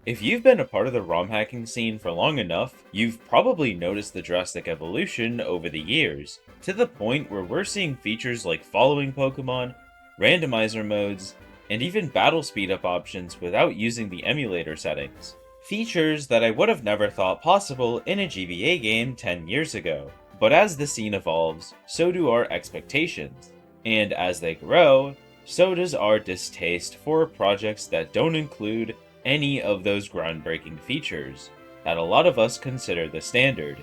If you've been a part of the ROM hacking scene for long enough, you've probably noticed the drastic evolution over the years, to the point where we're seeing features like following Pokemon, randomizer modes, and even battle speed up options without using the emulator settings. Features that I would have never thought possible in a GBA game 10 years ago. But as the scene evolves, so do our expectations. And as they grow, so does our distaste for projects that don't include any of those groundbreaking features that a lot of us consider the standard.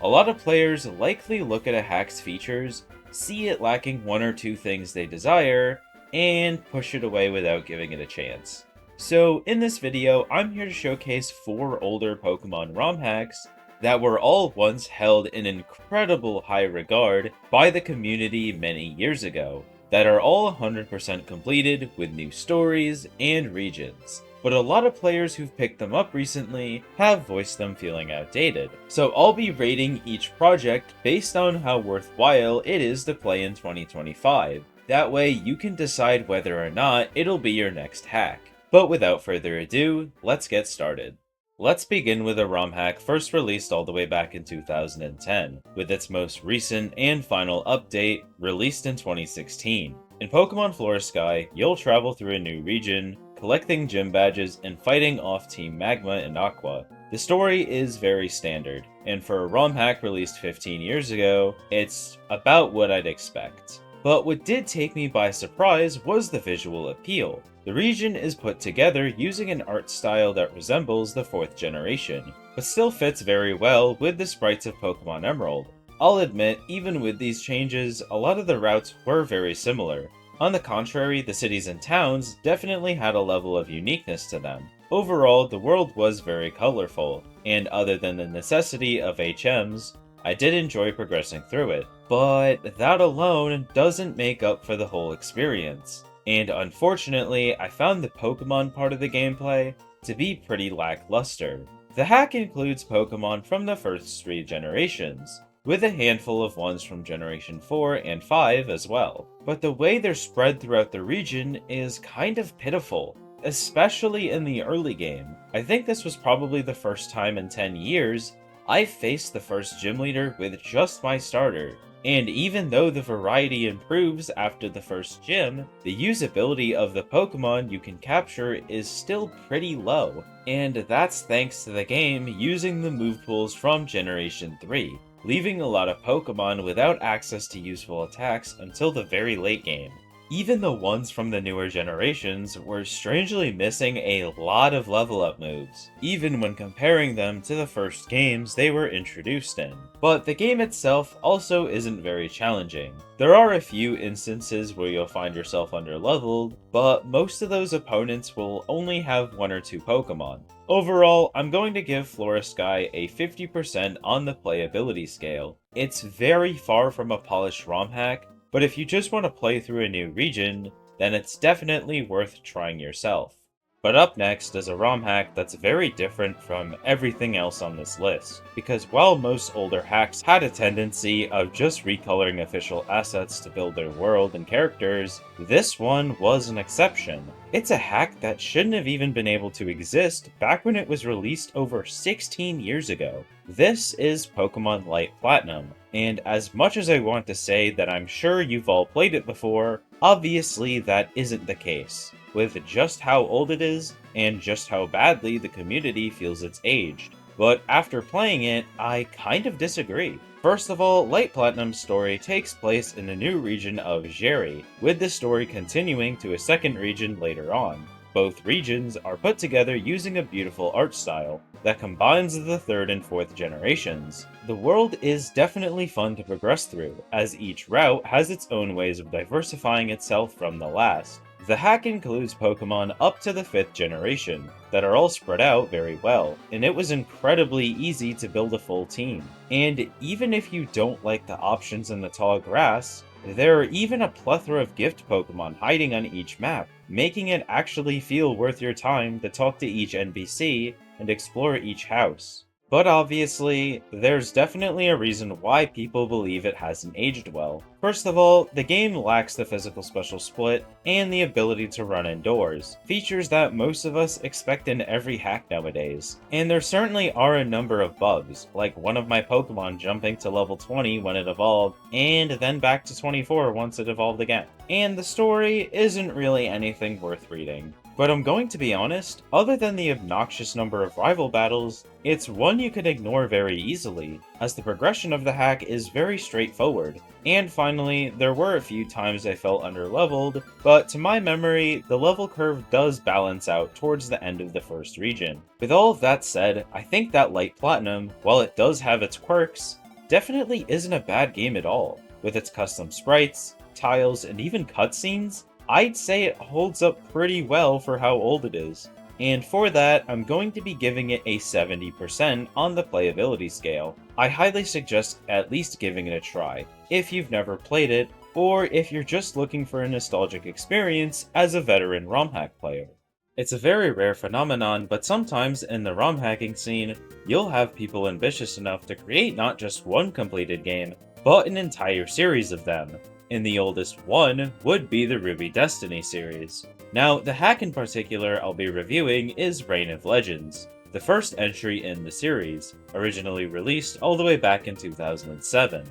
A lot of players likely look at a hack's features, see it lacking one or two things they desire, and push it away without giving it a chance. So in this video, I'm here to showcase 4 older Pokemon ROM hacks that were all once held in incredible high regard by the community many years ago, that are all 100% completed with new stories and regions. But a lot of players who've picked them up recently have voiced them feeling outdated. So I'll be rating each project based on how worthwhile it is to play in 2025. That way you can decide whether or not it'll be your next hack. But without further ado, let's get started. Let's begin with a ROM hack first released all the way back in 2010, with its most recent and final update released in 2016. In Pokemon Sky, you'll travel through a new region, collecting gym badges and fighting off Team Magma and Aqua. The story is very standard, and for a ROM hack released 15 years ago, it's about what I'd expect. But what did take me by surprise was the visual appeal. The region is put together using an art style that resembles the 4th generation, but still fits very well with the sprites of Pokemon Emerald. I'll admit, even with these changes, a lot of the routes were very similar. On the contrary, the cities and towns definitely had a level of uniqueness to them. Overall, the world was very colorful, and other than the necessity of HMs, I did enjoy progressing through it. But that alone doesn't make up for the whole experience. And unfortunately, I found the Pokemon part of the gameplay to be pretty lackluster. The hack includes Pokemon from the first 3 generations, with a handful of ones from Generation 4 and 5 as well. But the way they're spread throughout the region is kind of pitiful, especially in the early game. I think this was probably the first time in 10 years I faced the first gym leader with just my starter. And even though the variety improves after the first gym, the usability of the Pokemon you can capture is still pretty low. And that's thanks to the game using the move pools from Generation 3. Leaving a lot of Pokemon without access to useful attacks until the very late game. Even the ones from the newer generations were strangely missing a lot of level up moves, even when comparing them to the first games they were introduced in. But the game itself also isn't very challenging. There are a few instances where you'll find yourself underleveled, but most of those opponents will only have 1 or 2 Pokemon. Overall, I'm going to give Sky a 50% on the playability scale. It's very far from a polished ROM hack, but if you just want to play through a new region, then it's definitely worth trying yourself. But up next is a ROM hack that's very different from everything else on this list, because while most older hacks had a tendency of just recoloring official assets to build their world and characters, this one was an exception. It's a hack that shouldn't have even been able to exist back when it was released over 16 years ago. This is Pokemon Light Platinum, and as much as I want to say that I'm sure you've all played it before, obviously that isn't the case, with just how old it is, and just how badly the community feels it's aged. But after playing it, I kind of disagree. First of all, Light Platinum's story takes place in the new region of Jerry, with the story continuing to a second region later on. Both regions are put together using a beautiful art style that combines the 3rd and 4th generations. The world is definitely fun to progress through, as each route has its own ways of diversifying itself from the last. The hack includes Pokemon up to the 5th generation that are all spread out very well, and it was incredibly easy to build a full team. And even if you don't like the options in the tall grass, there are even a plethora of gift Pokemon hiding on each map, making it actually feel worth your time to talk to each NPC and explore each house. But obviously, there's definitely a reason why people believe it hasn't aged well. First of all, the game lacks the physical special split and the ability to run indoors, features that most of us expect in every hack nowadays. And there certainly are a number of bugs, like one of my Pokemon jumping to level 20 when it evolved, and then back to 24 once it evolved again. And the story isn't really anything worth reading. But I'm going to be honest, other than the obnoxious number of rival battles, it's one you can ignore very easily, as the progression of the hack is very straightforward. And finally, there were a few times I felt underleveled, but to my memory, the level curve does balance out towards the end of the first region. With all of that said, I think that Light Platinum, while it does have its quirks, definitely isn't a bad game at all. With its custom sprites, tiles, and even cutscenes, I'd say it holds up pretty well for how old it is. And for that, I'm going to be giving it a 70% on the playability scale. I highly suggest at least giving it a try, if you've never played it, or if you're just looking for a nostalgic experience as a veteran ROM-hack player. It's a very rare phenomenon, but sometimes in the ROM hacking scene, you'll have people ambitious enough to create not just one completed game, but an entire series of them. And the oldest one would be the Ruby Destiny series. Now, the hack in particular I'll be reviewing is Reign of Legends, the first entry in the series, originally released all the way back in 2007.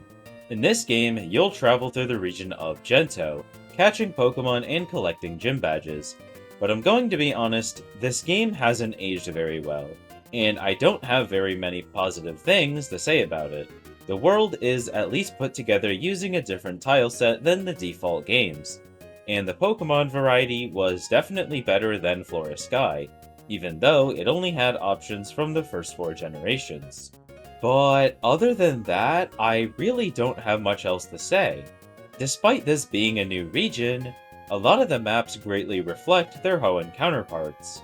In this game, you'll travel through the region of Johto, catching Pokemon and collecting gym badges. But I'm going to be honest, this game hasn't aged very well, and I don't have very many positive things to say about it. The world is at least put together using a different tile set than the default games, and the Pokemon variety was definitely better than Flora Sky, even though it only had options from the first 4 generations. But other than that, I really don't have much else to say. Despite this being a new region, a lot of the maps greatly reflect their Hoenn counterparts,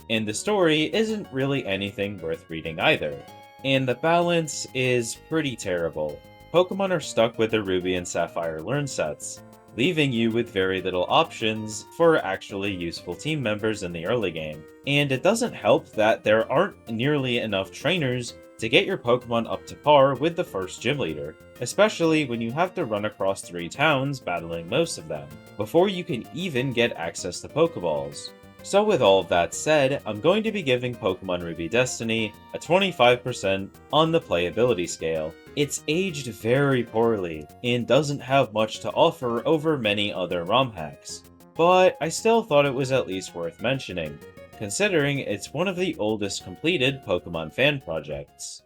and the story isn't really anything worth reading either. And the balance is pretty terrible. Pokemon are stuck with the Ruby and Sapphire learn sets, leaving you with very little options for actually useful team members in the early game. And it doesn't help that there aren't nearly enough trainers to get your Pokemon up to par with the first gym leader, especially when you have to run across 3 towns battling most of them, before you can even get access to Pokeballs. So with all of that said, I'm going to be giving Pokemon Ruby Destiny a 25% on the playability scale. It's aged very poorly, and doesn't have much to offer over many other ROM hacks. But I still thought it was at least worth mentioning, considering it's one of the oldest completed Pokemon fan projects.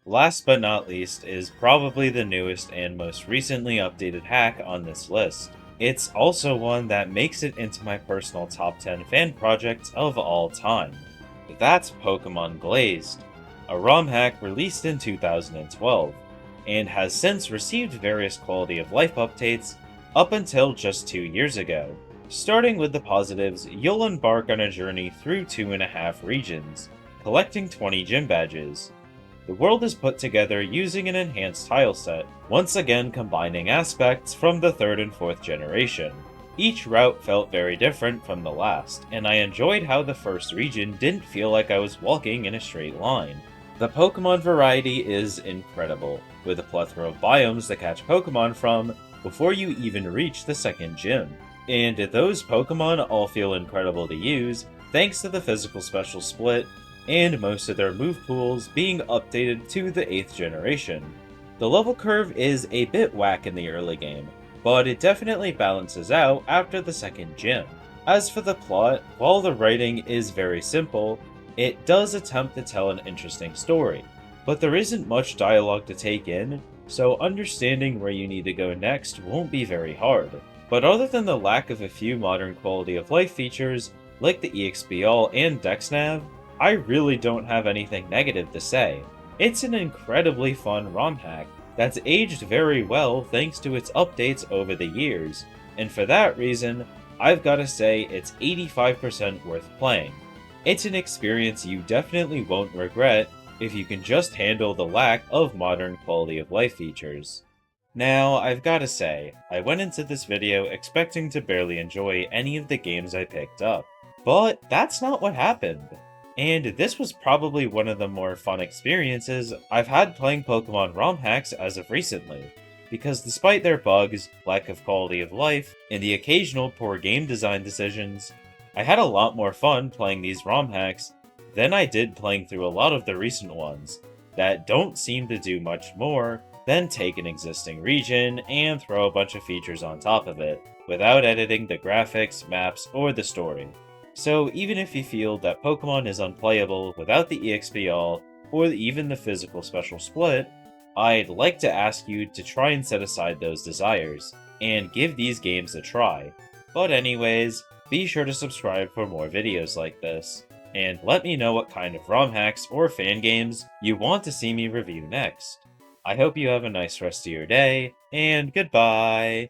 Last but not least is probably the newest and most recently updated hack on this list. It's also one that makes it into my personal top 10 fan projects of all time. That's Pokemon Glazed, a ROM hack released in 2012, and has since received various quality of life updates up until just 2 years ago. Starting with the positives, you'll embark on a journey through 2.5 regions, collecting 20 gym badges. The world is put together using an enhanced tile set, once again combining aspects from the 3rd and 4th generation. Each route felt very different from the last, and I enjoyed how the first region didn't feel like I was walking in a straight line. The Pokemon variety is incredible, with a plethora of biomes to catch Pokemon from before you even reach the 2nd gym. And those Pokemon all feel incredible to use, thanks to the physical special split, and most of their move pools being updated to the 8th generation. The level curve is a bit whack in the early game, but it definitely balances out after the 2nd gym. As for the plot, while the writing is very simple, it does attempt to tell an interesting story, but there isn't much dialogue to take in, so understanding where you need to go next won't be very hard. But other than the lack of a few modern quality of life features, like the EXP All and DexNav, I really don't have anything negative to say. It's an incredibly fun ROM hack that's aged very well thanks to its updates over the years, and for that reason, I've gotta say it's 85% worth playing. It's an experience you definitely won't regret if you can just handle the lack of modern quality of life features. Now, I've gotta say, I went into this video expecting to barely enjoy any of the games I picked up, but that's not what happened. And this was probably one of the more fun experiences I've had playing Pokemon ROM-hacks as of recently, because despite their bugs, lack of quality of life, and the occasional poor game design decisions, I had a lot more fun playing these ROM-hacks than I did playing through a lot of the recent ones, that don't seem to do much more than take an existing region and throw a bunch of features on top of it, without editing the graphics, maps, or the story. So even if you feel that Pokemon is unplayable without the EXP All, or even the physical special split, I'd like to ask you to try and set aside those desires, and give these games a try. But anyways, be sure to subscribe for more videos like this, and let me know what kind of ROM hacks or fan games you want to see me review next. I hope you have a nice rest of your day, and goodbye!